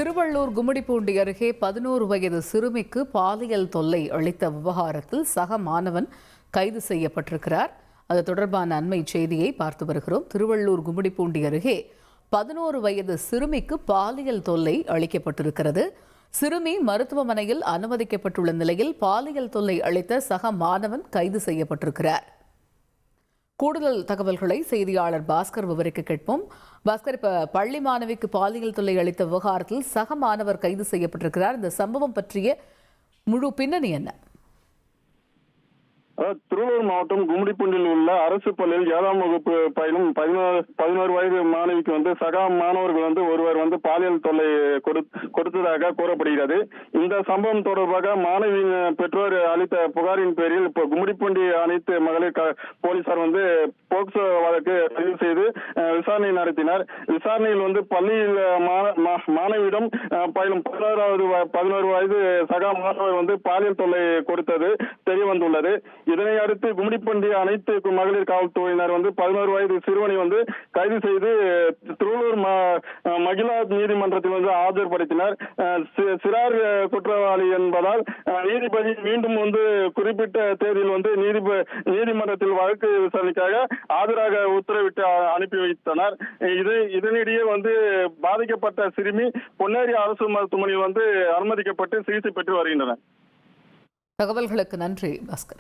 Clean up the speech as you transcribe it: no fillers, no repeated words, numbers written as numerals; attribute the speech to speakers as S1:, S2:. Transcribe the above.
S1: திருவள்ளூர் கும்மிடிப்பூண்டி அருகே 11 வயது சிறுமிக்கு பாலியல் தொல்லை அளித்த விவகாரத்தில் சக மாணவன் கைது செய்யப்பட்டிருக்கிறார். அது தொடர்பான அண்மை செய்தியை பார்த்து வருகிறோம். திருவள்ளூர் கும்மிடிப்பூண்டி அருகே 11 வயது சிறுமிக்கு பாலியல் தொல்லை அளிக்கப்பட்டிருக்கிறது. சிறுமி மருத்துவமனையில் அனுமதிக்கப்பட்டுள்ள நிலையில் பாலியல் தொல்லை அளித்த சக மாணவன் கைது செய்யப்பட்டிருக்கிறார். கூடுதல் தகவல்களை செய்தியாளர் பாஸ்கர் விவரிக்க கேட்போம். பாஸ்கர், இப்ப பள்ளி மாணவிக்கு பாலியல் தொல்லை அளித்த விவகாரத்தில் சக மாணவர் கைது செய்யப்பட்டிருக்கிறார். இந்த சம்பவம் பற்றிய முழு பின்னணி என்ன?
S2: திருவள்ளூர் மாவட்டம் கும்மிடிப்பூண்டியில் உள்ள அரசு பள்ளியில் 7ஆம் வகுப்பு பயிலும் 11 வயது மாணவிக்கு சக மாணவர்கள் ஒருவர் பாலியல் தொல்லை கொடுத்ததாக கூறப்படுகிறது. இந்த சம்பவம் தொடர்பாக மாணவியின் பெற்றோர் அளித்த புகாரின் பேரில் கும்மிடிப்பூண்டி அனைத்து மகளிர் போலீசார் போக்சோ வழக்கு பதிவு செய்து விசாரணை நடத்தினர். விசாரணையில் பள்ளியில் மாணவியிடம் பயிலும் 11 வயது சக மாணவர் பாலியல் தொல்லை கொடுத்தது தெரிய வந்துள்ளது. இதனை அடுத்து கும்மிடிப்பூண்டி அனைத்து மகளிர் காவல்துறையினர் 11 வயது சிறுவனை கைது செய்து திருவள்ளூர் மகிழா நீதிமன்றத்தில் ஆஜர்படுத்தினர். சிறார் குற்றவாளி என்பதால் நீதிபதி மீண்டும் குறிப்பிட்ட தேதியில் நீதிமன்றத்தில் வழக்கு விசாரணைக்காக ஆஜராக உத்தரவிட்டு அனுப்பி வைத்தனர். இதனிடையே பாதிக்கப்பட்ட சிறுமி பொன்னேரி அரசு மருத்துவமனையில் அனுமதிக்கப்பட்டு சிகிச்சை பெற்று வருகின்றனர்.
S1: தகவல்களுக்கு நன்றி பாஸ்கர்.